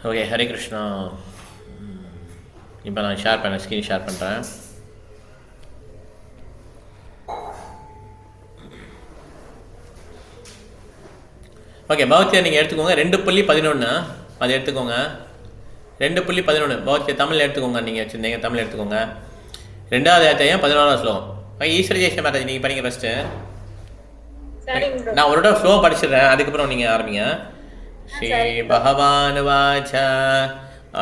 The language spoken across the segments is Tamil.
ஓகே, ஹரே கிருஷ்ணா. இப்போ நான் ஸ்க்ரீன் ஷேர் பண்ணுறேன். ஓகே, பகவத்கீதை நீங்கள் எடுத்துக்கோங்க. 2.11 அது எடுத்துக்கோங்க. 2.11 பகவத்கீதை தமிழ் எடுத்துக்கோங்க. நீங்கள் வச்சுருந்தீங்க தமிழ் எடுத்துக்கோங்க. 2வது அத்தியாயம் 11வது ஸ்லோகம். ஈஸ்வர ஜெயஸ்ரீ மாதாஜி நீங்கள் படிங்க ஃபஸ்ட்டு. நான் ஒரு ஃப்ளோ படிச்சிடுறேன், அதுக்கப்புறம் நீங்கள் ஆரம்பிங்க. ஸ்ரீ பகவான் வாச்ச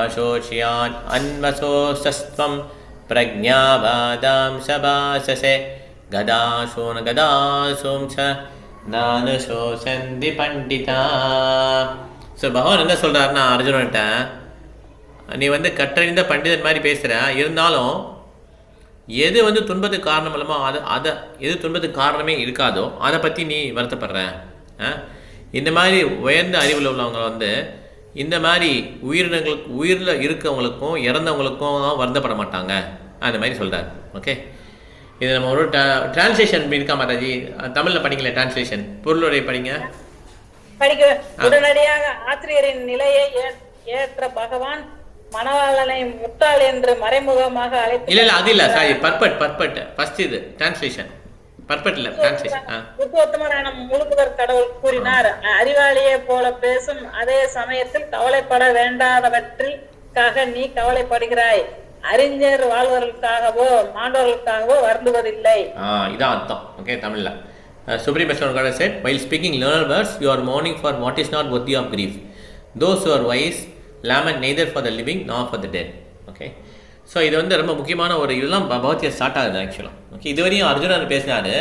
அசோச்சியான் அன்வசோஸ்தஸ்வம் பிரஜாவாதாம் சபாசசே கதாசோன கதாசோம் ச நானுசோசந்தி பண்டிதா. ஸோ பகவான் என்ன சொல்கிறாருன்னா, அர்ஜுனன்ட்ட நீ கற்றறிந்த பண்டிதன் மாதிரி பேசுகிற, இருந்தாலும் எது துன்பத்துக்கு காரணம் இல்லாமோ அதை எது துன்பத்துக்கு காரணமே இருக்காதோ அதை பற்றி நீ வருத்தப்படுற. இந்த மாதிரி உயர்ந்த அறிவில் உள்ளவங்க இந்த மாதிரி உயிரில் இருக்கவங்களுக்கும் இறந்தவங்களுக்கும் வருத்தப்பட மாட்டாங்க, அந்த மாதிரி சொல்கிறார். ஓகே, இது நம்ம ஒரு டிரான்ஸ்லேஷன் இருக்கா மாதாஜி? தமிழில் படிக்கல, டிரான்ஸ்லேஷன் பொருளுடைய படிங்க. உடனடியாக ஆசிரியரின் நிலையை ஏற்ற பகவான் மணவாளனை முட்டாள் என்று மறைமுகமாக அழைத்து. இல்ல அது இல்ல, சாரி, பர்பட் ஃபர்ஸ்ட் இது டிரான்ஸ்லேஷன். பர்பட் இல்ல, டிரான்ஸ்லேஷன். புருஷோத்தமரான முழுமுதற் கடவுள் கூறினார், அறிவாளியை போல பேசும் அதே சமயத்தில் கவலைப்பட வேண்டாதவற்றிற்காக நீ கவலைப்படுகிறாய். அறிஞர் வாழ்வர்களுக்காகவோ மாண்டவர்களுக்காகவோ வருந்துவதில்லை. இதான் அர்த்தம். ஓகே, தமிழ்ல Supreme Personality God said, while speaking learned words, you are mourning for what is not worthy of grief. Those who are wise lament neither for the living nor for the dead. Okay, so இது ரொம்ப முக்கியமான ஒரு இதெல்லாம் பகவத்கீதை ஸ்டார்ட் ஆகுது ஆக்சுவலாக. ஓகே, இதுவரையும் அர்ஜுனன் பேசினார்.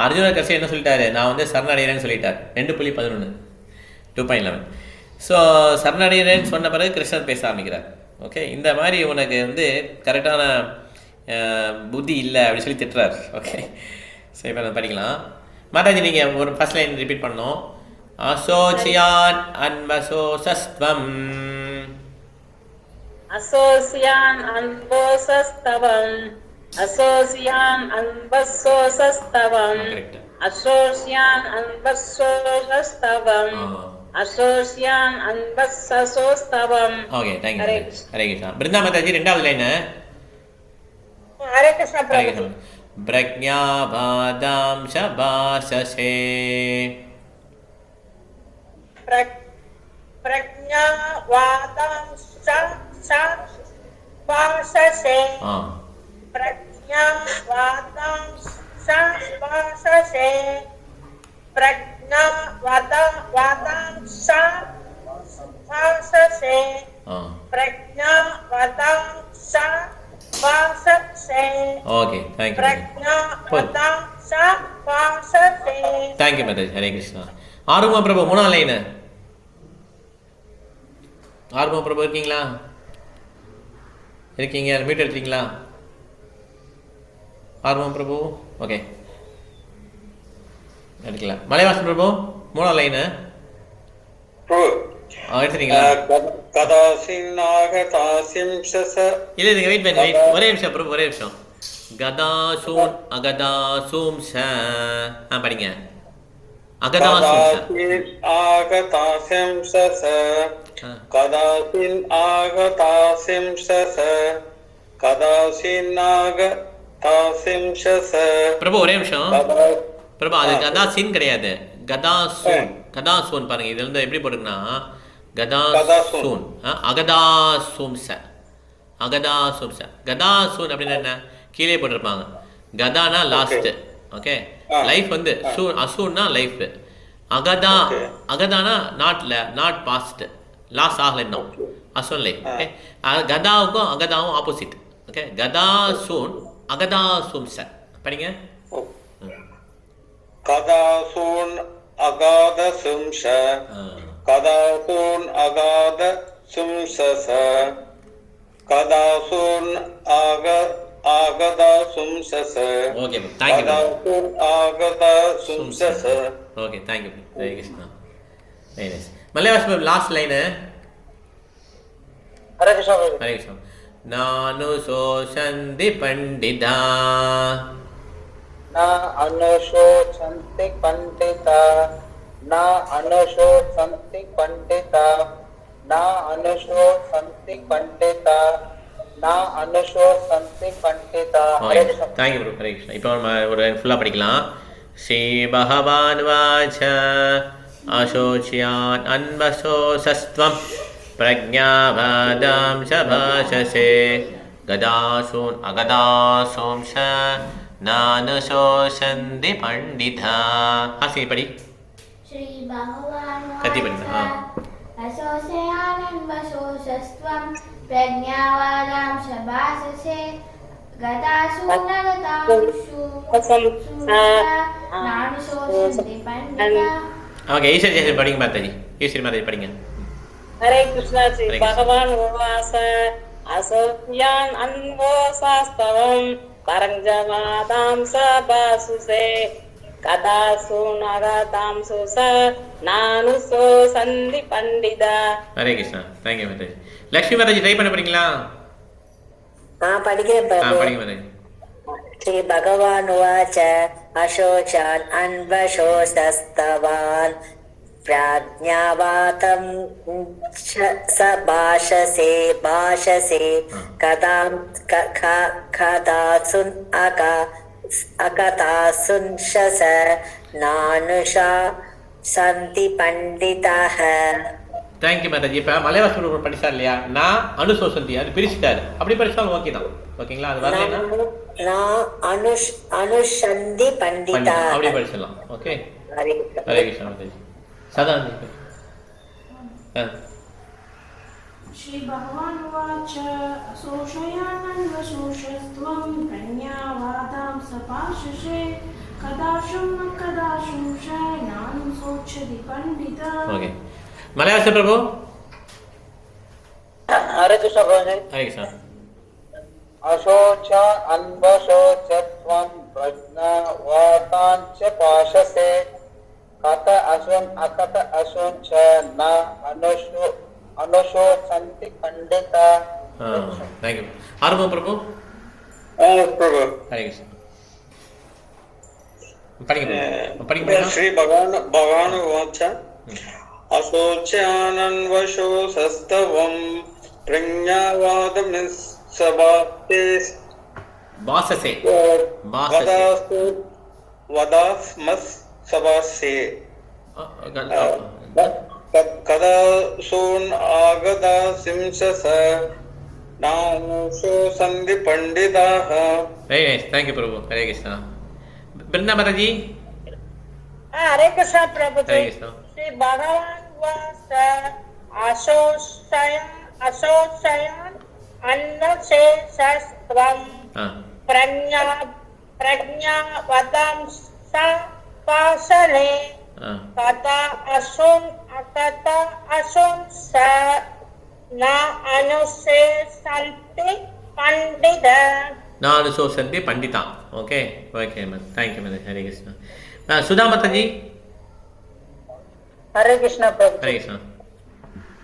அர்ஜுனர் கடைசி என்ன சொல்லிட்டாரு? நான் சரணடைகிறேன்னு சொல்லிட்டார். 2.11 2.11. ஸோ சரணடைகிறேன்னு சொன்ன பிறகு கிருஷ்ணன் பேச ஆரம்பிக்கிறார். ஓகே, இந்த மாதிரி உனக்கு கரெக்டான புத்தி இல்லை அப்படின்னு சொல்லி திட்டுறார். ஓகே, ஸோ இப்போ நம்ம படிக்கலாம். மாதாஜி நீங்கள் ஒரு ஃபர்ஸ்ட் லைன் ரிப்பீட் பண்ணோம். அசோசியான் அன்வசோசஸ்வம் அசோசியான் அன்போசஸ்தவம் அசோசியான் அன்பசோசஸ்தவம் அசோசியான் அன்பசோசஸ்தவம் அசோசியான் அன்பசோஸ்தவம். Okay, thank you. Hare Krishna. Brinda Mataji 2வது லைன். ஹரே கிருஷ்ணா பிரபு. பிரக்ஞாவாதாம் சபாசசே. பிரக்ஞாவாதாம் சபாசசே. பிரக்ஞாவாதாம் சபாசசே. பிரக்ஞாவாதாம் சபாசசே. பிரக்ஞாவாதாம் சபாசசே. Okay, thank you. பிரக்ஞாவாதாம் சபாசசே. Thank you Mataji. ஹரே கிருஷ்ணா. ஆறுமா பிரபு 3வது லைன். ஆறுமா பிரபு இருக்கீங்களா? இருக்கீங்க, மீட் எடுத்தீங்களா? ஆறுமா பிரபு. ஓகே, எடுக்கல. மலைவாசன் பிரபு 3வது லைன் எடுத்துட்டீங்களா? இல்ல, நீங்க வெயிட் பண்ணுங்க. ஒரே நிமிஷம் பிரபு, ஒரே நிமிஷம். கதாசூன் அகதாசூம் ச படிங்க. கதாசின் பிரபு ஒரே நிமிஷம். பிரபு அது கதாசின் கிடையாது, கதாசூன். கதாசூன் பாருங்க, இதுல எப்படி போட்டுங்கன்னா கதாசூன் அகதாசூம் ச அகதாசூம் ச. கதாசூன் அப்படின்னு என்ன கீழே போட்டிருப்பாங்க. கதானா லாஸ்ட். ஓகே, லைஃப் அசூன்னா லைஃப். அகதானா நாட் பாஸ்ட், லாஸ் ஆகல இன்னும். அசூன் லைஃப். ஓகே, கதாவுக்கும் அகதாவும் ஆப்போசிட். ஓகே, கதாசூன் அகதாசூம் ச படிங்க. கதாசூன் அகாத சும்ச கதாசூன் அகாத சும்சச கதாசூன் ஆகதா சும்சச. Okay, thank you. கதாசூன் ஆகதா சும்சச. Okay, thank you. Hare Krishna. Very nice. Malayalam last line. Hare Krishna. Hare Krishna. நானு சோஷந்தி பண்டிதா ந அனுஷோசந்தி பண்டிதா ந அனுஷோசந்தி பண்டிதா न अनुशो सन्ति पंडिता न अनुशो सन्ति पंडिता हरे कृष्ण தேங்க்யூ ப்ரோ. ஹரே கிருஷ்ணா. இப்போ நம்ம ஒரு ஃபுல்லாக படிக்கலாம். ஸ்ரீ பகவான் வாச அசோச்சியான் அன்வசோசஸ்த்வம் பிரஜாவாதாம் சபாஷசே கதாசூன் அகதாசோம் ச நானுசோசந்தி பண்டிதா. ஹாசி படி. श्री भगवान् कति पठितम्? असोस्यानन्वशोषस्त्वं प्रज्ञावादां शभाससे गतासु नगतासु नानुशोषन्ति पण्डिता. ஓகே, ஈஸ்வரி ஜெயஸ்ரீ படிங்க மாதாஜி. ஈஸ்வரி மாதாஜி படிங்க. ஹரே கிருஷ்ணா. ஸ்ரீ ஹரே கிருஷ்ணா. பகவான் உவாச அசோக்யான் அன்வோசாஸ்தவம் பரஞ்சவாதாம் சபாசுசே கதாசு நகதாம்சு ச நானுசோ சந்தி பண்டிதா. ஹரே கிருஷ்ணா. தேங்க்யூ மாதாஜி. லக்ஷ்மி மாதாஜி ட்ரை பண்ண போறீங்களா? படிக்கிறேன் பிரபு. படிங்க மாதாஜி. श्री भगवान् उवाच अशोचान् अन्वशोषस्तवान् प्राज्ञावातं स भाषसे कदासुन् अकथासुन् शस नानुषा सन्ति पंडिताः. தேங்க்யூ மாதாஜி. இப்போ மலைவாசம் படிச்சா இல்லையா? நான் அனுசோசந்தி அது பிரிச்சுட்டாரு. அப்படி படிச்சாலும் ஓகே தான். ஓகேங்களா? அது வரலைன்னா अनुषन्ति पंडिता அப்படி படிச்சிடலாம். ஓகே. हरे ஹரே கிருஷ்ணா மாதாஜி. சதா श्री भगवान् उवाच असोषयानन्वशोषस्त्वं प्रज्ञावादां सपाशसे कदाशुं न कदाशुं च नानुशोचति पंडिता. ஓகே. மலையாள பிரபு. हरे कृष्ण प्रभु जी ஹரே கிருஷ்ணா. अशोच अन्वशोचत्वं प्रज्ञावादां च पाशसे कथ असुन् अकथ असुन् च न अनुशोचन्ति पंडिता. தேங்க்யூ. ஆரம்பம் பிரபு. प्रभु ஹரே கிருஷ்ணா. படிங்க படிங்க. श्री भगवान् उवाच अशोच्यानन्वशोषस्तवं प्रज्ञावादं सभासे வாசசே वदास्मस् सभासे कदासून् आगतासिंसस नानुशोषन्ति पंडिताः. Very nice. Thank you Prabhu. Hare Krishna. Brinda Mataji. Hare Krishna Prabhu. Hare Krishna. Shri Bhagavan உவாச அசோஷயான் அன்னசேஷஸ்த்வம் பிரஜ்ஞாவதாம் சபாஷலே கதா அசுன் அகத அசுன் ச ந அனுசேஷந்தி பண்டிதா. நாலு சோசந்தி பண்டிதா. Okay okay ma'am. Thank you ma'am. Hare Krishna. Sudha Mataji. Hare Krishna Prabhu. Hare Krishna.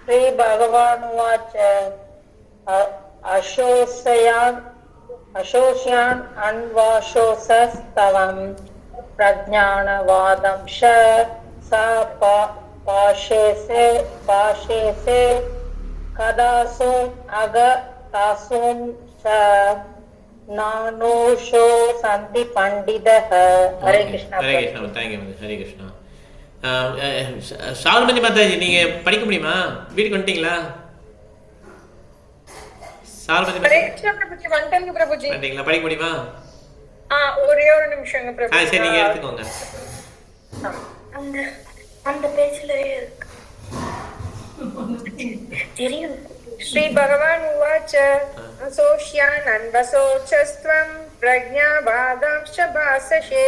Shri Bhagavan उवाच अशोष्यान् अन्वशोषस्तवं प्रज्ञानवादं स पाशेसे कदासुन् अगतासुन् स नानुशोषन्ति पंडितः. हरे कृष्ण. ஹரே கிருஷ்ணா. Thank you ma'am. ஹரே கிருஷ்ணா. சாருமதி மாதாஜி நீங்க படிக்க முடியுமா? வீட்டுக்கு வந்துட்டீங்களா? சாருமதி ஹரே மாதாஜி கிருஷ்ணா பிரபுஜி. வந்துட்டேங்க பிரபுஜி. வந்துட்டீங்களா? படிக்க முடியுமா? ஒரே ஒரு நிமிஷங்க பிரபு. சரி நீங்க எடுத்துக்கோங்க. அந்த அந்த பேஜ்ல இருக்கு தெரியும். श्री भगवान् उवाच असोष्यान् अन्वशोषस्त्वं प्रज्ञावादांश्च भाससे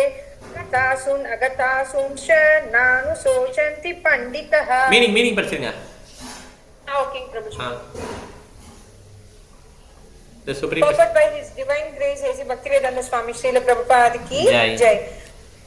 गतासुन् अगतासुन् च नानुशोचन्ति पंडितः. மீனிங் படிச்சிருங்க. Okay Prabhu ji. The Supreme Purport by His Divine Grace A.C. Bhaktivedanta Swami Srila Prabhupada ki Jai. Jai.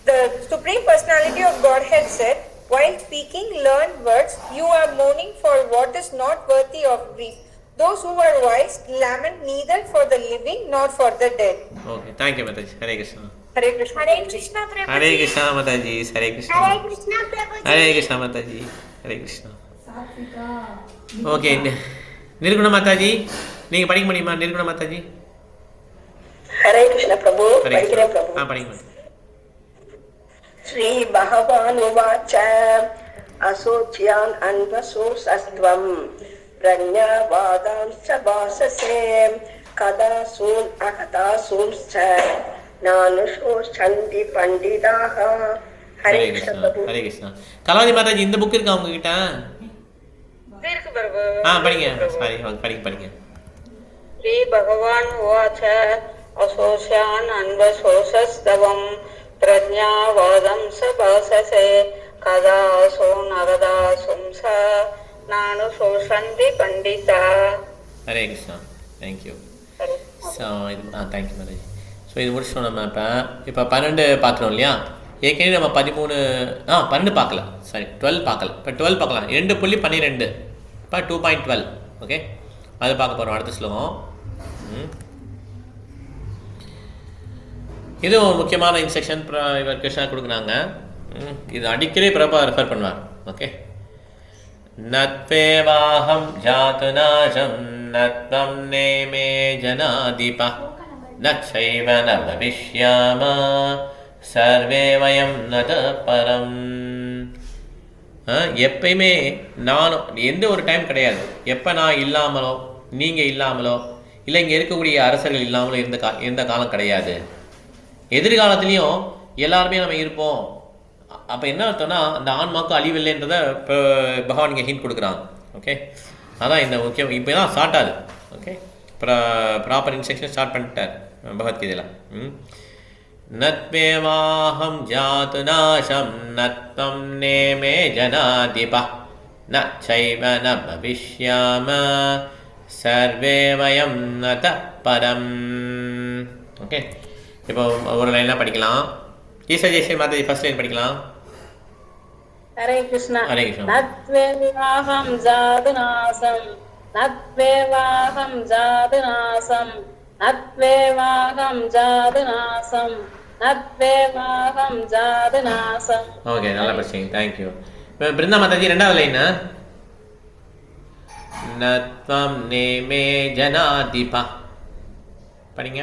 The Supreme Personality of Godhead said, while speaking learned words, you are mourning for what is not worthy of grief. Those who are wise lament neither for the living nor for the dead. Okay, thank you Mataji. Hare Krishna. Hare Krishna. Hare Krishna Prabhuji. Hare Krishna Mataji. Hare Krishna. Hare Krishna Prabhuji. Hare Krishna Mataji. Hare Krishna. Satvika okay Nirguna Mataji நீங்கள் படிக்க முடியுமா நிர்குண மாதாஜி? ஹரே கிருஷ்ண பிரபு. ஹரே படிக்கிறேன் பிரபு. படிங்க. ஸ்ரீ பகவான் உவாச்ச அசோச்யான் அன்வசோ சஸ்த்வம் பிரஞாவாதாம்ச வாசசே கதாசூன் அகதாசூன்ச்ச நானுஷோஷந்தி பண்டிதாக. ஹரே ஹரே கிருஷ்ண கிருஷ்ணா பிரபு. ஹரே கிருஷ்ணா. கலாவதி மாதாஜி இந்த புக் இருக்கா உங்ககிட்ட? இருக்கு பிரபு. படிங்க சாரி படிங்க. ஸ்ரீ பகவான் உவாச்ச அசோஷான் அன்வசோஷஸ்தவம் பிரஜாவாதம் சபாசசே கதாசோ நகதாசும் ச நானு சோஷந்தி பண்டிதா. ஹரே கிருஷ்ணா தேங்க்யூ. ஸோ இது தேங்க்யூ மாதாஜி. ஸோ இது முடிச்சிட்டோம் நம்ம. இப்போ 12 பார்க்குறோம் இல்லையா? ஏற்கனவே நம்ம 12 பார்க்கல, சாரி 12 பார்க்கல. இப்போ 12 பார்க்கலாம். 2.12 இப்போ 2.12. ஓகே, அது பார்க்க போகிறோம் அடுத்த ஸ்லோகம். இது ஒரு முக்கியமான இன்ஸ்ட்ரக்ஷன் இவர் கிருஷ்ணா கொடுக்குறாங்க. இது அடிக்கடி பிரபா ரெஃபர் பண்ணுவார். ஓகே, நத்வேவாஹம் ஜாது நாசம் நத்வம் நேமே ஜனாதிபா நச்சைவ ந பவிஷ்யாம சர்வே வயம் நத பரம். எப்பயுமே நானும் எந்த ஒரு டைம் கிடையாது, எப்போ நான் இல்லாமலோ நீங்கள் இல்லாமலோ இல்லை இங்கே இருக்கக்கூடிய அரசர்கள் இல்லாமலோ இருந்த காலம் கிடையாது. எதிர்காலத்துலேயும் எல்லாருமே நம்ம இருப்போம். அப்போ என்ன அர்த்தம்னா அந்த ஆன்மாவுக்கு அழிவில்லைன்றதை இப்போ பகவான் இங்கே ஹிண்ட் கொடுக்குறாங்க. ஓகே, அதான் இந்த முக்கியம். இப்போ தான் ஸ்டார்ட் ஆகுது. ஓகே, ப்ராப்பர் இன்ஸ்ட்ரக்ஷன் ஸ்டார்ட் பண்ணிட்டார் பகவத்கீதையில். நத்வேவாஹம் ஜாது நாசம் நத்வம் நேமே ஜனாதிபா ந சைவ ந பவிஷ்யாம சர்வே வயம் நத பரம். ஓகே, இப்போ ஒரு லைனாக படிக்கலாம். ஈசா ஜெய்ஸ்ரீ மாதாஜி ஃபர்ஸ்ட் லைன் படிக்கலாம். ஹரே கிருஷ்ணா. ஹரே கிருஷ்ணா. நத்வேவாஹம் ஜாது நாசம் நத்வேவாஹம் ஜாது நாசம் நத்வேவாஹம் ஜாது நாசம் நத்வேவாஹம் ஜாது நாசம். ஓகே, நல்லா படிச்சீங்க, தேங்க்யூ. பிருந்தா மாதாஜி ரெண்டாவது லைனா நத்வம் நேமே ஜனாதிபா படிங்க.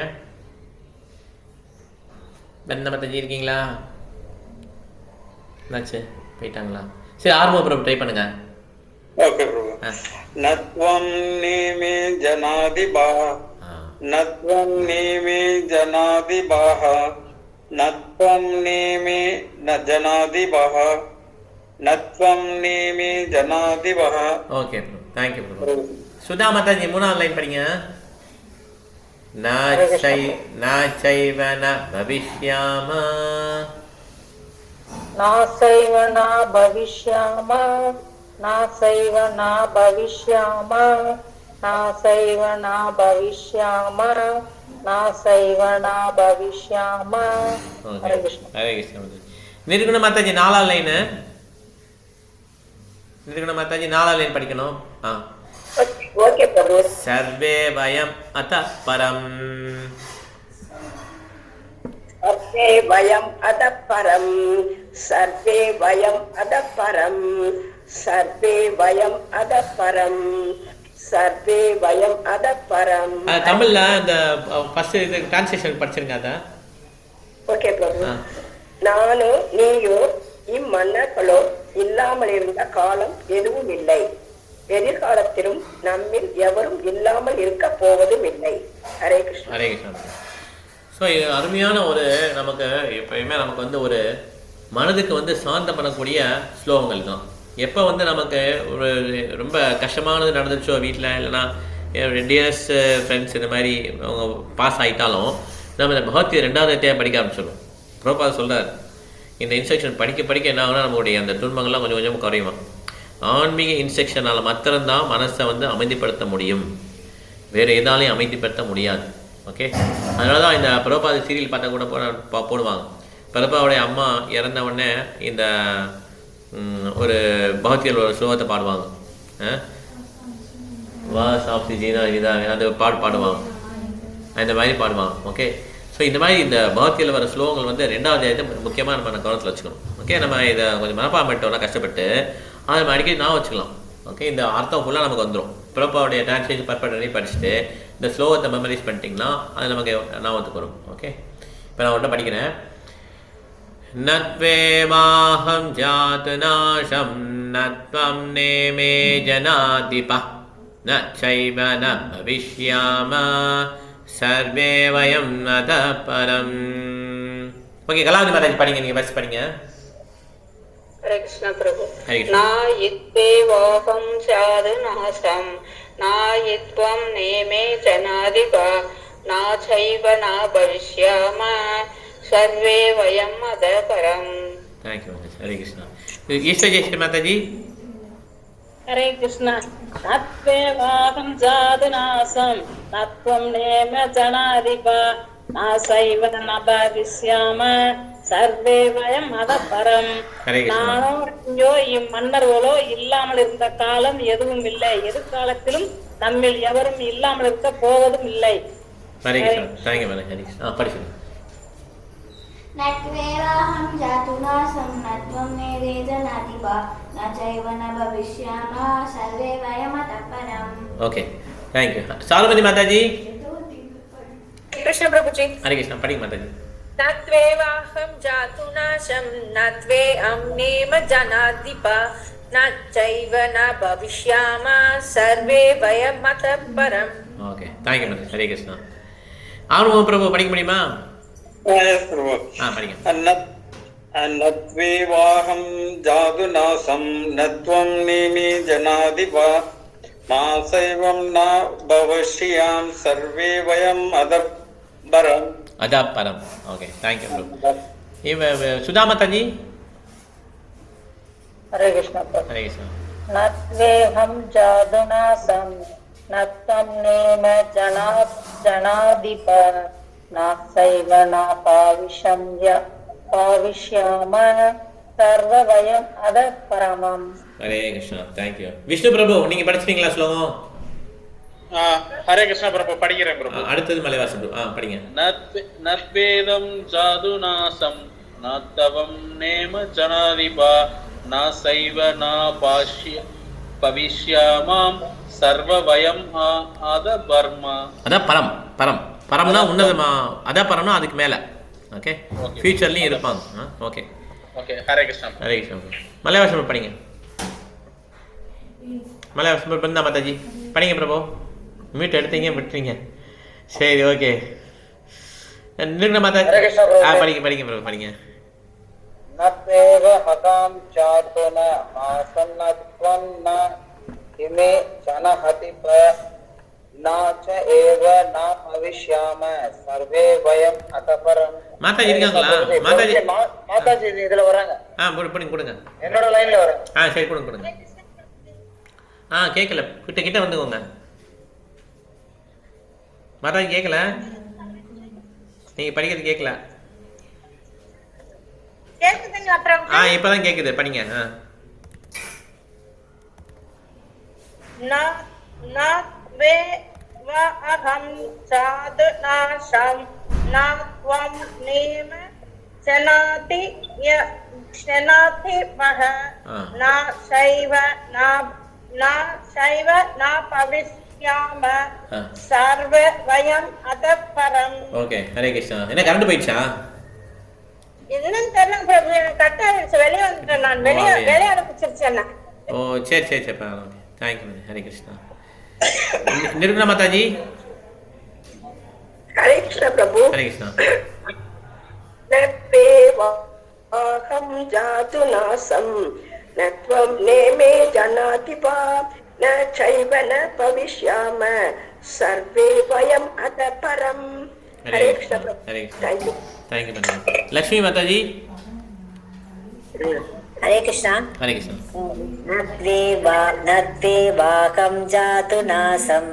பிருந்தா மாதாஜி இருக்கீங்களா? என்னாச்சு, போயிட்டாங்களா? சரி, ஆர்வம் பிரபு ட்ரை பண்ணுங்க. ஓகே பிரபு. நத்வம் நேமே ஜனாதிபாஹ நத்வம் நேமே ஜனாதிபாஹ நத்வம் நேமே ந ஜனாதிபாஹ நத்வம் நேமே ஜனாதிபாஹ. ஓகே பிரபு, தேங்க்யூ பிரபு. சுதா மாதாஜி மூணாவது லைன் படிங்க. நாச்சைவ ந பவிஷ்யாம நாசைவ ந பவிஷ்யாம நாசைவ ந பவிஷ்யாம நாசைவ ந பவிஷ்யாம நாசைவ ந பவிஷ்யாம. ஹரே கிருஷ்ணா. ஹரே கிருஷ்ணா. நிர்குண மாதாஜி நாலாவது லைனு. நிர்குண மாதாஜி நாலாவது லைன் படிக்கணும். ஓகே பிரபு. சர்வே வயம் அத பரம். சர்வே வயம் அத பரம் சர்வே வயம் அத பரம் சர்வே வயம் அத பரம் சர்வே வயம் அத பரம். தமிழ்ல இந்த ஃபர்ஸ்ட் இது டிரான்ஸ்லேஷன் படிச்சிருங்க அத. ஓகே பிரபு. நானும் நீயோ இம்மன்னர்களோ இல்லாமல் இருந்த காலம் எதுவும் இல்லை, எதிர்காலத்திலும் நம்மில் எவரும் இல்லாமல் இருக்க போவதும் இல்லை. ஹரே கிருஷ்ணா. ஹரே கிருஷ்ணா. ஸோ இது அருமையான ஒரு நமக்கு எப்பயுமே நமக்கு வந்து ஒரு மனதுக்கு வந்து சாந்தம் பண்ணக்கூடிய ஸ்லோகங்கள் தான். எப்போ வந்து நமக்கு ஒரு ரொம்ப கஷ்டமானது நடந்துச்சோ வீட்டில், இல்லைன்னா 2 இயர்ஸ் ஃப்ரெண்ட்ஸ் இந்த மாதிரி அவங்க பாஸ் ஆகிட்டாலும் நம்ம இந்த பகவத்கீதை 2வது அத்தியாயம் படிக்க ஆரம்பிச்சிடும். பிரபுபாதர் சொல்கிறார், இந்த இன்ஸ்ட்ரக்ஷன் படிக்க படிக்க என்ன ஆகுனா நம்மளுடைய அந்த துன்பங்கள்லாம் கொஞ்சம் கொஞ்சமாக குறையுமா. ஆன்மீக இன்ஸ்ட்ரக்ஷனால் மாத்திரம்தான் மனசை வந்து அமைதிப்படுத்த முடியும், வேறு எதாலையும் அமைதிப்படுத்த முடியாது. ஓகே, அதனால தான் இந்த பிரபுபாத சீரியல் பார்த்தா கூட போடுவாங்க. பிரபுபாவுடைய அம்மா இறந்த உடனே இந்த ஒரு பகவத்கீதை ஒரு ஸ்லோகத்தை பாடுவாங்க. வா சாப்தி ஜீனா இதா அந்த பாடுவாங்க, இந்த மாதிரி பாடுவாங்க. ஓகே, ஸோ இந்த மாதிரி இந்த பகவத்கீதையில் வர ஸ்லோகங்கள் வந்து 2வது அத்தியாயத்தை முக்கியமாக நம்ம கவனத்தில் வச்சுக்கணும். ஓகே, நம்ம இதை கொஞ்சம் மனப்பாடம் பண்ணிட்டோம்னா கஷ்டப்பட்டு அதை நம்ம அடிக்கடி நான் வச்சுக்கலாம். ஓகே, இந்த அர்த்தம் ஃபுல்லாக நமக்கு வந்துடும். ப்ரோப்பாவுடைய டிரான்ஸ்லேஷன் பர்ஃபெக்டாக படிச்சுட்டு இந்த ஸ்லோகத்தை மெமரைஸ் பண்ணிட்டிங்கன்னா அது நமக்கு ஞாபகத்துக்கு வரும். ஓகே, இப்போ நான் ஒன்றை படிக்கிறேன். நத்வேவாஹம் ஜாது நாசம் நத்வம் நேமே ஜனாதிபா ந சைவ ந பவிஷ்யாம சர்வே வயம் நத பரம். ஓகே, கலாவதி மாதாஜி படிங்க, நீங்கள் ஃபஸ்ட் படிங்க. हरे कृष्ण प्रभु. हरे कृष्ण. नायित्वेवाहं स्याद् नासं नायित्वं नेमे जनाधिपा नाचैव न भविष्याम सर्वे वयं अतः परम्. थैंक यू माताजी. हरे कृष्ण. ईश्वर जय माताजी. हरे कृष्ण. नत्वेवाहं स्याद् नासं नत्वं नेम जनाधिपा नासैव न भविष्याम சர்வே வயம் அதப்பரம். நானோ நீயோ இம்மன்னர்களோ இல்லாமல் இருந்த காலம் எதுவும் இல்லை, எதிர்காலத்திலும் நம்மில் எவரும் இல்லாமல் இருக்க போவதும் இல்லை. நத்வேவாஹம் ஜாது நாசம் நத்வம் நேமே ஜனாதிபா ந சைவ ந பவிஷ்யாம சர்வே வயம் அதः பரம். Okay, thank you. Charumathi Mataji. Krishna Prabhu ji. Hare Krishna. படிங்க மாதாஜி. नत्वेवाहं जातु नाशं नत्वे नेम जनाधिपा न चैव न भविष्याम सर्वे वयम् अतः परम्. Okay, thank you Mataji. Hare Krishna. Arumuga Prabhu படிக்க முடியுமா? படிங்க. நத்வேவாஹம் ஜாது நாசம் நத்வம் நேமி ஜனாதிபா மாசைவம் ந பவஷ்யாம் சர்வே வயம் அதः பரம். அதः பரம். ஓகே, थैंक यू பிரபு. சுதா மாதாஜி. हरे कृष्ण प्रभु. हरे कृष्ण. नत्वेहं जातु नासं नत्वं नेम जनाधिपा नासैव न भविष्याम सर्वे वयं अतः परम्. हरे कृष्ण. Thank you. விஷ்ணு பிரபு, நீங்க படிச்சிட்டீங்களா ஸ்லோகம்? ஹரே கிருஷ்ண பிரபு, படிக்கிறேன் பிரபு. அடுத்தது மலைவாசம் பிரபு. படிங்க. நத்வேதம் ஜாது நாசம் நத்தவம் நேம ஜனாதிபா நாசைவ ந பவிஷ்யாமாம் சர்வ வயம் அத பர்மா. அதான் பரம். பரம் பரம்னா உன்னதமா, அதான் பரம்னா அதுக்கு மேல. ஓகே, ஃபியூச்சர்லயும் இருப்பாங்க. Okay okay. ஹரே கிருஷ்ணா. ஹரே கிருஷ்ணா. மலைவாசம் படிங்க. மலைவாசம் பந்தா மாதாஜி படிங்க பிரபு. மீட் எடுத்தீங்க விட்டுறீங்க. சரி, ஓகே. நிர்ணய மாதாஜி படிங்க படிங்க பிரபு படிங்க. நத்வேவ ஹதாம் சார்தன ஆசன்னத்வம் ந இமே ஜனஹதிப நாச்ச ஏவ ந பவிஷ்யாம சர்வே வயம் அதபரம். மாதாஜி இருக்காங்களா? மாதாஜி மாதாஜி இதுல வராங்க. கொடுங்க கொடுங்க. என்னோட லைன்ல வராங்க. சரி, கொடுங்க கொடுங்க. கேட்கல, கிட்ட கிட்ட வந்துக்கோங்க. மாதாஜி கேட்கல, நீங்க படிக்கிறது கேட்கல. இப்பதான் கேக்குது, படிங்க. நத்வேவாஹம் ஜாது நாசம் நத்வம் நேம ஜனாதிபஹ நசைவ ந பவிஷ்யாம சர்வே வயம் அதः பரம். ஓகே, ஹரே கிருஷ்ணா. என்ன கரண்ட் போயிடுச்சா? என்னன்னு தெரியல பிரபு, கட் ஆயிடுச்சு. வெளியே வந்துட்டேன் நான். வெளியே அனுப்பிச்சிருச்சேன். ஓ சரி சரி சரி. Okay, thank you. ஹரே கிருஷ்ணா. நிர்குணா மாதாஜி. ஹரே கிருஷ்ண பிரபு. ஹரே கிருஷ்ணா. நத்வேவாஹம் ஜாது நாசம் நத்வம் நேமே ஜனாதிபா ந சைவ ந பவிஷ்யாம சர்வே வயம் அதः பரம். ஹரே கிருஷ்ண பிரபு. Hare Krishna. Thank you. Thank you madam. Lakshmi மாதாஜி. हरे कृष्णा. हरे कृष्णा. नत्वेवाहं जातु नासं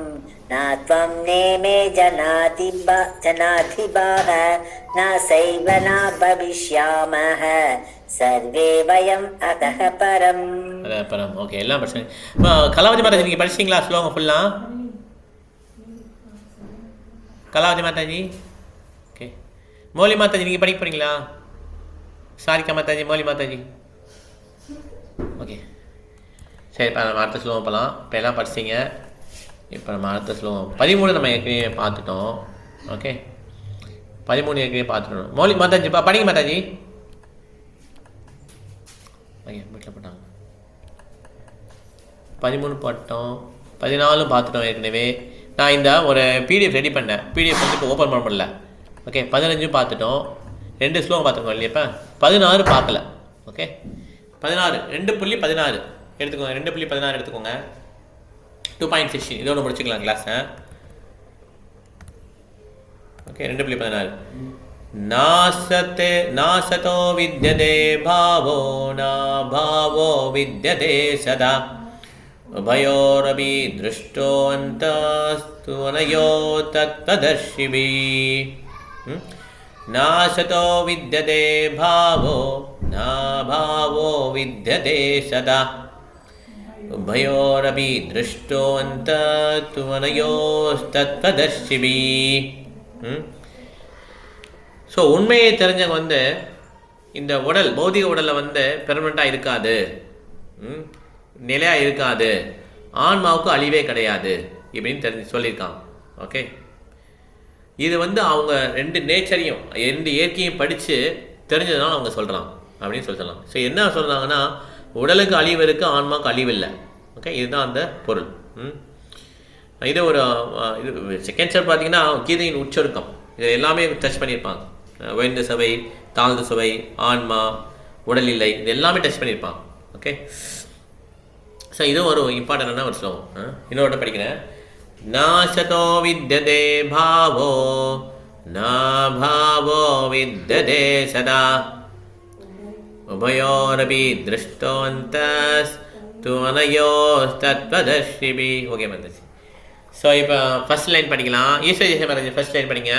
नात्वं नेमे जनाधिपाः नासैव न भविष्यामः सर्वे वयम् अतः परम्. பரம். ஓகே, எல்லாம் படிச்சேன். கலாவதி மாதாஜி நீங்கள் படிச்சிங்களா ஸ்லோகம் ஃபுல்லாக? கலாவதி மாதாஜி. ஓகே. மௌலி மாதாஜி நீங்கள் படிக்க போகிறீங்களா? சாரிகா மாதாஜி, மௌலி மாதாஜி. ஓகே, சரி, இப்போ நம்ம அடுத்த ஸ்லோகம் போகலாம். இப்போ எல்லாம் படிச்சிங்க. இப்போ நம்ம அடுத்த ஸ்லோகம் 13 நம்ம ஏற்கனவே பார்த்துட்டோம். ஓகே, 13 ஏற்கனவே பார்த்துட்டோம். மௌலி மாதாஜி படிங்க மாதாஜி. ஐயா வீட்டில் போட்டாங்க. 13 பார்த்தோம், 14 பார்த்துட்டோம் ஏற்கனவே. நான் இந்த ஒரு பிடிஎஃப் ரெடி பண்ணேன். பிடிஎஃப் வந்து இப்போ ஓப்பன் பண்ண முடியல. ஓகே, 15 பார்த்துட்டோம், 2 ஸ்லோகம் பார்த்துருக்கோம் இல்லையா? இப்போ 16 பார்க்கல. ஓகே, 16 2.16 எடுத்துக்கோங்க. 2.16 எடுத்துக்கோங்க. 2.16 இதோட முடிச்சுக்கலாம் கிளாஸை. ஓகே, 2.16 நாசதோ வித்யதே பாவோ நா பாவோ வித்யதே சதா உபயோரபி திருஷ்டோந்தஸ்து அனயோ தத்வதர்ஷிபி. நாசதோ வித்யதே பாவோ நா பாவோ வித்யதே சதா உபயோரபி திருஷ்டோந்தஸ்து அனயோ தத்வதர்ஷிபி. ஸோ உண்மையை தெரிஞ்சவங்க வந்து இந்த உடல், பௌதிக உடலில் வந்து பெர்மனண்ட்டாக இருக்காது, நிலையாக இருக்காது, ஆன்மாவுக்கு அழிவே கிடையாது இப்படின்னு தெரிஞ்சு சொல்லியிருக்காங்க. ஓகே, இது வந்து அவங்க 2 நேச்சரையும் 2 இயற்கையும் படித்து தெரிஞ்சதுனால அவங்க சொல்கிறாங்க அப்படின்னு சொல்லலாம். ஸோ என்ன சொல்கிறாங்கன்னா, உடலுக்கு அழிவு இருக்குது, ஆன்மாவுக்கு அழிவு இல்லை. ஓகே, இதுதான் அந்த பொருள். இது ஒரு இது செகண்ட் சார் பார்த்தீங்கன்னா கீதையின் உச்சொருக்கம். இது எல்லாமே டச் பண்ணியிருப்பாங்க. உயர்ந்த சுவை, தாழ்ந்த சுவை, ஆன்மா, உடல் இல்லை, இது எல்லாமே டச் பண்ணியிருப்பாங்க. ஓகே, ஸோ இதுவும் ஒரு இம்பார்ட்டண்டான ஒரு ஸ்லோகம். இன்னொரு படிக்கிறேன். நாசதோ வித்யதே பாவோ நா பாவோ வித்யதே சதா உபயோரபி திருஷ்டோந்தஸ்து அனயோஸ்தத்வதர்ஷிபி. ஓகே மந்தாஜி. ஸோ இப்போ ஃபர்ஸ்ட் லைன் படிக்கலாம். ஈஸ்வரி மகாராஜ் ஃபர்ஸ்ட் லைன் படிங்க.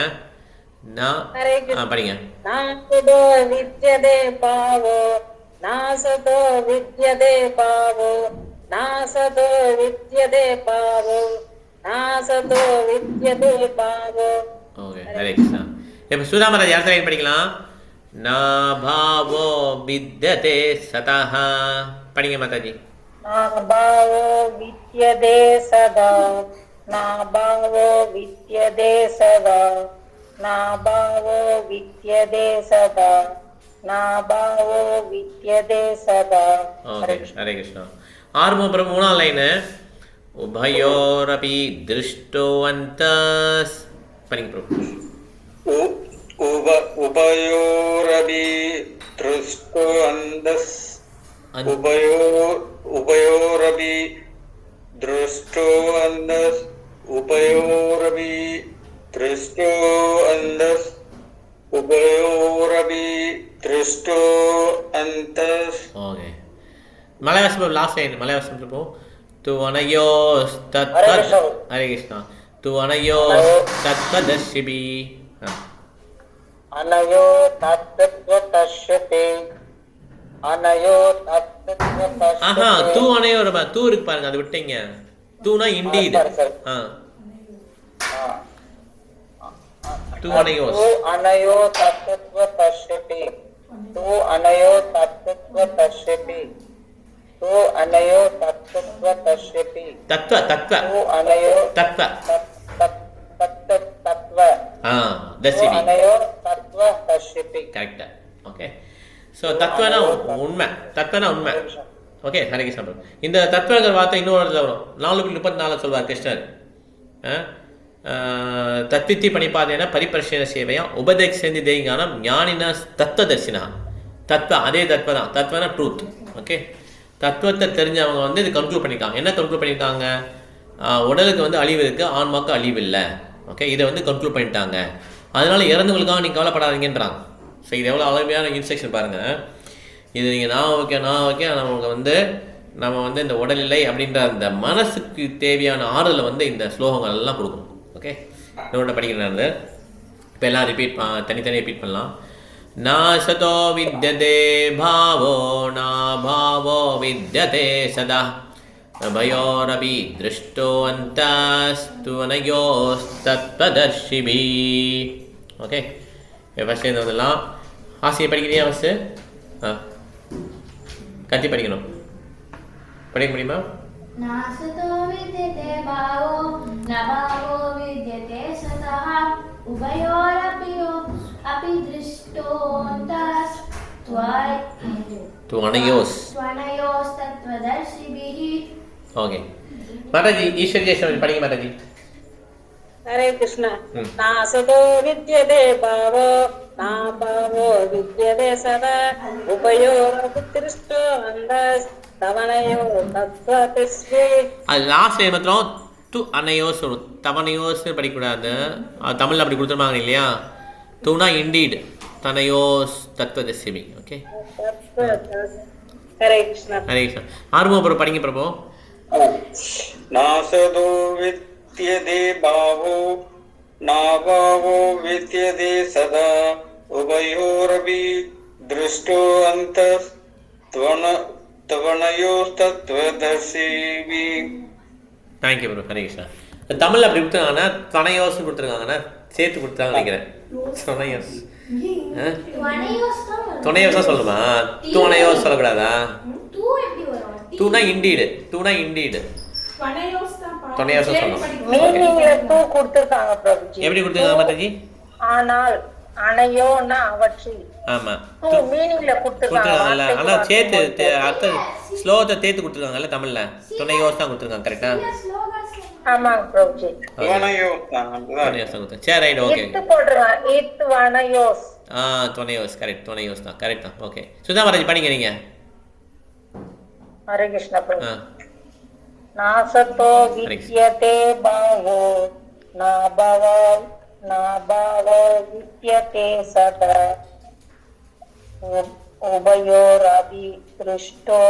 படிங்க. நாசதோ வித்யதே பாவோ நாசதோ வித்யதே பாவோ நாசதோ வித்யதே பாவோ நாசதோ வித்யதே பாவோ. ஓகே, ஹரே கிருஷ்ணா. இப்போ சுதா மகாராஜ் அடுத்த லைன் படிக்கலாம். நா பாவோ வித்யதே சதஹ. படிங்க மாதாஜி. நா பாவோ வித்யதே சதா நா பாவோ வித்யதே சதா நா பாவோ வித்யதே சதா நா பாவோ வித்யதே சதா. ஓகே, ஹரே கிருஷ்ணா. ஆரம்பம் அப்புறம் 3ஆம் லைனு. உபயோரபி திருஷ்டோவந்தஸ். படிங்க பிரபு. உபயோரபி திருஷ்டோவந்தஸ் உபயோரபி திருஷ்டோவந்தஸ் உபயோரபி திருஷ்டோவந்தஸ் உபயோரபி திருஷ்டோவந்தஸ். Okay, Malayalam last line. Malayalam பிரபு. து அனயோஸ் தத்வத். ஹரே கிருஷ்ணா. து அனயோஸ் தத்வதர்ஷிபி. அனயோ தத்வதர்ஷிபி அனயோ தத்வதர்ஷிபி. ஆஹா, தூ அனயோ தூ இருக்கு பாருங்க, அது விட்டீங்க. தூனா இண்டீட். தூ அனயோஸ். தூ அனயோ தத்வதர்ஷிபி தூ அனயோ தத்வதர்ஷிபி தூ அனயோ தத்வதர்ஷிபி. தத்வ தத்வ தூ அனயோ தத்வ தத்வ தர்ஷிபி. அனயோ தத்வதர்ஷிபி. கரெக்டா. ஓகே, ஸோ தத்வனா உண்மை, தத்வனா உண்மை. ஓகே, ஹரே கிருஷ்ணா. இந்த தத்வங்கிற வார்த்தை இன்னொரு இடத்துல வரும். 4.34 சொல்வார் கிருஷ்ணர். தத்வித்தி பணிப்பாதேன பரிபர்ஷன சேவையா உபதேசந்தி தேய்கானம் ஞானின தத்துவதர்சினா. தத்வ அதே தத்வ தான். தத்வனா ட்ரூத். ஓகே, தத்துவத்தை தெரிஞ்சவங்க வந்து இது கன்க்ளூட் பண்ணியிருக்காங்க. என்ன கன்க்ளூட் பண்ணியிருக்காங்க? உடலுக்கு வந்து அழிவு இருக்குது, ஆன்மாக்கு அழிவு இல்லை. ஓகே, இதை வந்து கன்க்ளூட் பண்ணிட்டாங்க. அதனால இறந்தவங்களுக்காக நீங்கள் கவலைப்படாதீங்கன்றாங்க. ஸோ இது எவ்வளோ அருமையான இன்ஸ்ட்ரக்ஷன் பாருங்கள். இது நீங்கள் நான் ஓகே நமக்கு வந்து நம்ம வந்து இந்த உடல் இல்லை அப்படின்ற அந்த மனசுக்கு தேவையான ஆறுதலை வந்து இந்த ஸ்லோகங்கள் எல்லாம் கொடுக்கும். ஓகே, இன்னொன்று படிக்கிறேன். இப்போ எல்லாம் தனித்தனியாக ரிப்பீட் பண்ணலாம். நாசதோ வித்யதே பாவோ நா பாவோ வித்யதே சதா உபயோரபி திருஷ்டோவந்தஸ்து அனயோஸ்தத்வதர்ஷிபி. ஓகே, ஃபஸ்ட்டு என்ன வந்துடலாம். ஆசியை படிக்கிறியா ஃபஸ்ட்டு? கட்டி படிக்கணும். படிக்க முடியுமா? नासतो विद्यते भावो न भावो विद्यते सतः उभयोरपि अपि दृष्टोऽन्तस्त्वनयोस्तत्त्वदर्शिभिः. ஓகே மாதாஜி ஈஸ்வரி ஜெயஸ்வாமி படிங்க மாதாஜி. हरे कृष्ण नासतो विद्यते भावो न भावो विद्यते सदा उभयोरपि दृष्टोऽन्तस्त्वनयोस्तत्त्वदर्शिभिः. அது லாஸ்ட் மாத்திரம் து அனையோஸ் வரும். தவனையோஸ்னு படிக்கக்கூடாது. தமிழில் அப்படி கொடுத்துருப்பாங்க இல்லையா? தூணா இண்டீட் தனையோஸ் தத்வதர்ஷிமி. ஓகே हरे कृष्ण. ஹரே கிருஷ்ணா. ஆர்வம் பிரபு படிங்க பிரபு. नासदो विद्यते भावो नाभावो विद्यते सदा उभयोरपि दृष्टो अन्तस्त्वनयोस्तत्त्वदर्शिभिः. Thank you bro. ஹரே கிருஷ்ணா. தமிழில் அப்படி கொடுத்துருக்காங்கன்னா தனையோஸ்னு கொடுத்துருக்காங்கன்னா சேர்த்து கொடுத்தாங்க நினைக்கிறேன். துணையோஸ் துணையோஸ் தான் சொல்லுமா? துணையோஸ் சொல்லக்கூடாதா? தூணா இண்டீடு தூணா இண்டீடு துணையோஸ் சொல்லணும். மீனிங்ல டூ கொடுத்திருக்காங்க பிரபுஜி. எப்படி கொடுத்துருக்காங்க மாதாஜி? ஆனால் அணையோன்னா அவற்றில். ஆமா மீனிங்ல கொடுத்துருக்காங்கல்ல. ஆனால் சேர்த்து அர்த்தம் ஸ்லோகத்தை சேர்த்து கொடுத்துருக்காங்கல்ல தமிழ்ல. துணையோஸ் தான் கொடுத்துருக்காங்க கரெக்டா? ஆமாங்க பிரபுஜி. துணையோஸ் தான் கொடுத்தேன். சரி ரைட் ஓகே. இத்து போடுறாங்க இத்து வனயோஸ். துணையோஸ் கரெக்ட். துணையோஸ் தான் கரெக்ட் தான். ஓகே சுதா மாதாஜி படிங்க நீங்க. हरे कृष्ण प्रभु. नासतो विद्यते भावो न भावो विद्यते सदा उभयोरपि दृष्टो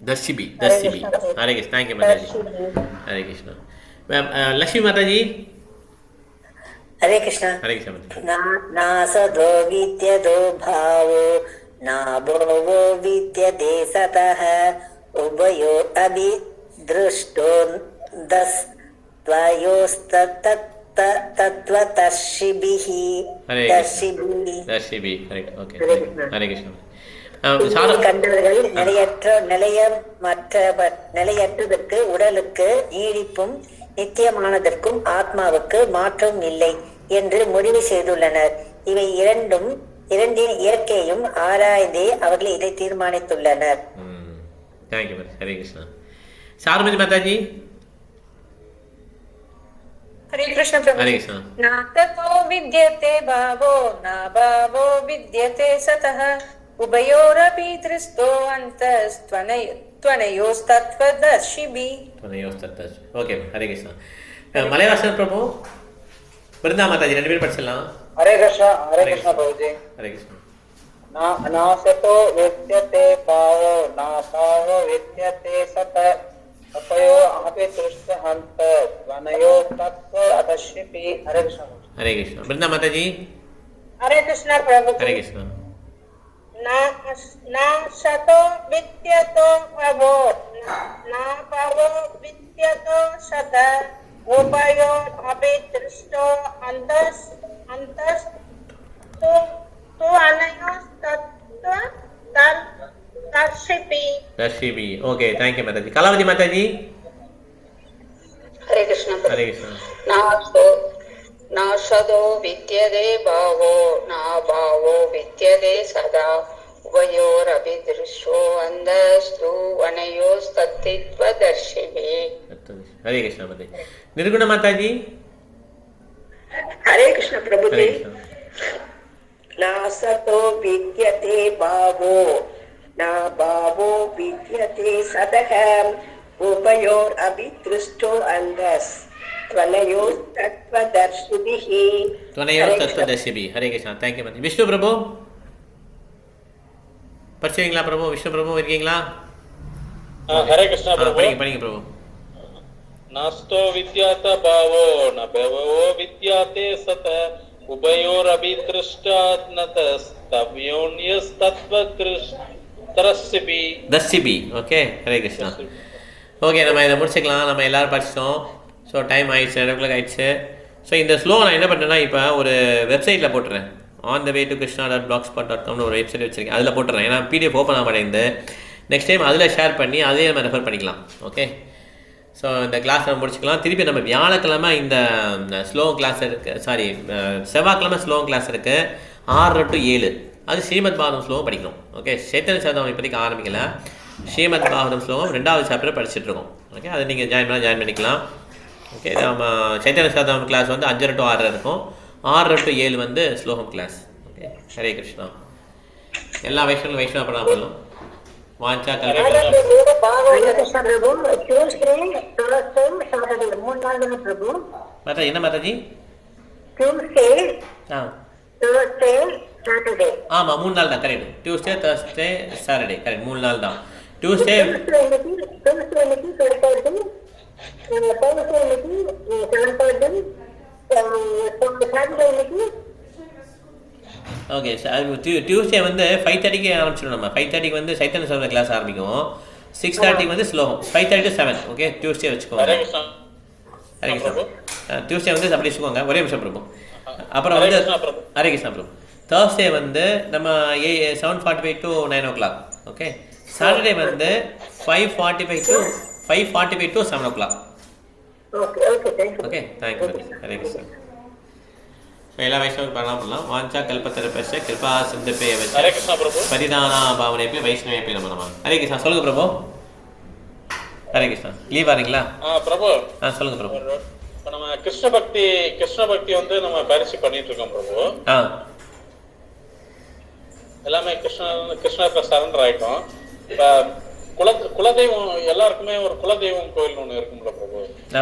दर्शिबी. हरे कृष्ण. थैंक यू माताजी. हरे कृष्ण. लक्ष्मी माताजी. हरे कृष्ण. हरे कृष्ण. नासदो विद्यतो भावो न भावो विद्यते सतः उभयो अपि दृष्टोऽन्तस्त्वनयोस्तत्त्वदर्शिभिः. दर्शिभिः करेक्ट. ओके हरे कृष्ण. கண்டவர்கள் நிலையற்றதற்கு உடலுக்கு நீடிப்பும் நித்தியமானதற்கும் ஆத்மாவுக்கு மாற்றம் இல்லை என்று முடிவு செய்துள்ளனர். இவை இரண்டின் இயற்கையும் ஆராய்ந்தே அவர்கள் இதை தீர்மானித்துள்ளனர். ஹரே கிருஷ்ணா. சாருமதி மாதாஜி. हरे कृष्ण प्रभु. हरे कृष्ण. नाततो विद्यते भावो न भावो विद्यते सतः उभयोरपि दृष्टो अन्तस्त्वनयोस्तत्त्वदर्शिभिः. ओके हरे कृष्ण. मलयावासन प्रभु वृंदा माताजी ரெண்டு பேரும் படிச்சலாம். हरे कृष्ण प्रभुजी. हरे कृष्ण. नासतो विद्यते भावो न भावो विद्यते सतः उभयोरपि दृष्टोऽन्तस्त्वनयोस्तत्त्वदर्शिभिः. हरे कृष्ण. हरे कृष्ण. वृंदा माताजी. हरे कृष्ण प्रभु. हरे कृष्ण. नासतो विद्यतो भावो न भावो विद्यतो सतः उभयोरपि दर्शिभिः. ओके थैंक यू माताजी. कलावती माताजी. हरे कृष्ण. हरे कृष्ण. नासदो विद्यते भावो न भावो विद्यते सदा उभयोरपि दृष्टोऽन्तस्त्वनयोस्तत्त्वदर्शिभिः. हरे कृष्ण माताजी. निर्गुण माताजी. हरे कृष्ण प्रभु जी. नासतो विद्यते भावो न भावो विद्यते सतः उभयोरपि दृष्टोऽन्तस्त्वनयोस्तत्त्वदर्शिभिः. हरे कृष्ण. थैंक यू माताजी. विष्णु प्रभु படிச்சீங்களா பிரபு? விஷ்ணு பிரபு இருக்கீங்களா? हरे कृष्ण प्रभु. படிங்க பிரபு. नास्तो विद्यात भावो न भावो विद्याते सत उभयोरपि दृष्टात्नतस्तव्योन्यस्तत्त्वदर्शिभिः. ஓகே ஹரே கிருஷ்ணா. ஓகே நம்ம இதை முடிச்சுக்கலாம். நம்ம எல்லாரும் படிச்சிட்டோம். ஸோ டைம் ஆயிடுச்சு, 11 ஆயிடுச்சு. ஸோ இந்த ஸ்லோ நான் என்ன பண்ணுறேன்னா இப்போ ஒரு வெப்சைட்டில் போட்டுறேன். onthewaytokrishna.blogspot.com ஒரு வெப்சைட் வச்சுருக்கேன், அதில் போட்டுறேன். ஏன்னா பிடிஎஃப் ஓப்பன் ஆக மாட்டேங்குது. நெக்ஸ்ட் டைம் அதில் ஷேர் பண்ணி அதையே நம்ம ரெஃபர் பண்ணிக்கலாம். ஓகே, ஸோ இந்த கிளாஸ் நம்ம முடிச்சுக்கலாம். திருப்பி நம்ம வியாழக்கிழமை இந்த ஸ்லோ கிளாஸ் இருக்குது, சாரி செவ்வாய்க்கிழமை ஸ்லோ கிளாஸ் இருக்குது 6 to 7. அது ஸ்ரீமத் பாகவதம் ஸ்லோகம் படிக்கணும். ஓகே, சைத்தன்ய சரிதாமிரதம் இப்போதைக்கு ஆரம்பிக்கல, ஸ்ரீமத் பாகவதம் ஸ்லோகம் 2வது சாப்டர் படிச்சுட்ருக்கோம். ஓகே, அதை நீங்கள் ஜாயின் பண்ணிக்கலாம். ஓகே, நம்ம சைத்தன்ய சரிதாமிரதம் கிளாஸ் வந்து 5 to 6 இருக்கும், 6 to 7 வந்து ஸ்லோகம் கிளாஸ். ஓகே, ஹரே கிருஷ்ணா. எல்லா வைஷ்ணவ பண்ணலாம் பண்ணலாம். வாஞ்சா ஹரே கிருஷ்ணா பிரபு. டியூஸ்டே, தேர்ஸ்டே, சாட்டர்டே 3 நாள் தானே பிரபு? மாதா என்ன மாதாஜி? டியூஸ்டே, ஆ தேர்ஸ்டே, சாட்டர்டே. ஆமாம் 3 நாள் தான், correct. Tuesday, Thursday, Saturday, correct, 3 நாள் தான். டியூஸ்டே தேர்ஸ்டே இன்னைக்கு 12:30, தேர்ஸ்டே இன்னைக்கு 7:30, சாட்டர்டே இன்னைக்கு. ஓகே, டியூஸ்டே வந்து 5:30க்கு ஆரம்பிச்சிடும். நம்ம 5:30க்கு வந்து சைத்தன்ய சரிதாமிரதம் கிளாஸ் ஆரம்பிக்கும், 6:30க்கு வந்து ஸ்லோகம், 5:30 to 7. ஓகே, டியூஸ்டே வச்சுக்கோங்க. ஹரே கிருஷ்ணா. ஹரே கிருஷ்ணா. டியூஸ்டே வந்து அப்படி வச்சுக்கோங்க, ஒரே நிமிஷம் பிரபு. அப்புறம் வந்து ஹரே கிருஷ்ணா பிரபு. தேர்ஸ்டே வந்து நம்ம 7:45 to 9 o'clock. ஓகே, சாட்டர்டே வந்து 5:45 to 7 o'clock. Okay, thank you. Hare Krishna. எல்லா வைஷ்ணவ பண்ணலாம். வாஞ்சா கல்பத்தரபஸ்ய கிருபா சிந்தப்பே ஹரே கிருஷ்ணா பிரபு. பரிதானா பாவனைப்பே வைஷ்ணவே நம. ஹரே கிருஷ்ணா. சொல்லுங்க பிரபு. ஹரே கிருஷ்ணா. லீவ் வரீங்களா? பிரபு. சொல்லுங்க பிரபு. இப்போ நம்ம கிருஷ்ண பக்தி வந்து நம்ம பயிற்சி பண்ணிட்டு இருக்கோம் பிரபு. எல்லாமே கிருஷ்ணருக்கு சரண்டர் ஆயிட்டோம். இப்போ குலதெய்வம் எல்லாருக்குமே ஒரு குலதெய்வம் கோயில் ஒன்று இருக்கும்ல பிரபு.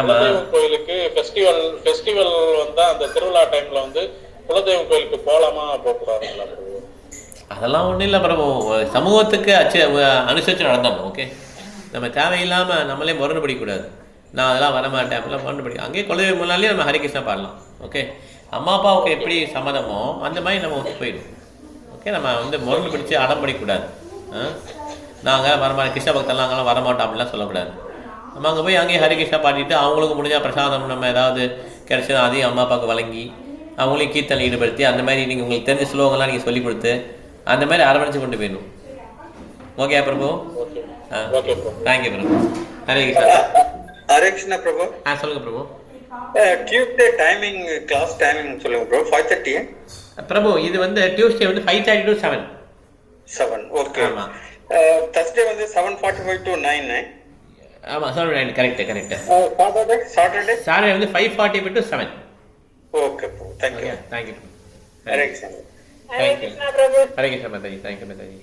குலதெய்வம் கோயிலுக்கு ஃபெஸ்டிவல் வந்தா அந்த திருவிழா டைம்ல வந்து குலதெய்வம் கோயிலுக்கு போகலாமா போகக்கூடாதுங்களா பிரபு? அதெல்லாம் ஒன்றும் இல்லை பிரபு, சமூகத்துக்கு அனுசரித்து நடந்தோம். ஓகே, நம்ம தேவையில்லாமல் நம்மளே முரணு படிக்கக்கூடாது. நான் அதெல்லாம் வரமாட்டேன் அப்படிலாம் முரணு படிக்க, அங்கேயே குலதெய்வம் முன்னாலே நம்ம ஹரே கிருஷ்ணா பாடலாம். ஓகே, அம்மா அப்பாவுக்கு எப்படி சம்மதமோ அந்த மாதிரி நம்ம ஒத்து போயிடும். ஓகே, நம்ம வந்து முரணு பிடிச்சி அடம் படிக்கக்கூடாது. நாங்கள் வரமாட்டோம், கிருஷ்ண பக்தெல்லாம் அங்கெல்லாம் வரமாட்டோம் அப்படிலாம் சொல்லக்கூடாது. நம்ம அங்கே போய் அங்கேயே ஹரே கிருஷ்ணா பாடிட்டு அவங்களுக்கு முடிஞ்சால் பிரசாதம் நம்ம ஏதாவது கிடைச்சது அதையும் அம்மா அப்பாவுக்கு வழங்கி அவங்களையும் கீர்த்தனை ஈடுபடுத்தி அந்த மாதிரி நீங்கள் உங்களுக்கு தெரிஞ்ச ஸ்லோகங்கள்லாம் நீங்கள் சொல்லிக் கொடுத்து அந்த மாதிரி அரவணைச்சு கொண்டு போயிடணும். ஓகே பிரபு. தேங்க்யூ பிரபு. ஹரே கிருஷ்ணா. ஹரே கிருஷ்ணா பிரபு. சொல்லுங்க பிரபு. டியூஸ்டே டைமிங், கிளாஸ் டைமிங் சொல்லுங்க ப்ரோ. 5:30 பிரபு. இது வந்து டியூஸ்டே வந்து 5:30 to 7. ஓகே. Thursday வந்து 7:45 to 9. ஆமாம் 7 கரெக்ட். சாட்டர்டே வந்து 5:45 to 7. Okay bro. Thank you. Thank you. Hare Krishna. Hare Krishna Prabhu. Hare Krishna Mataji. Thank you Mataji.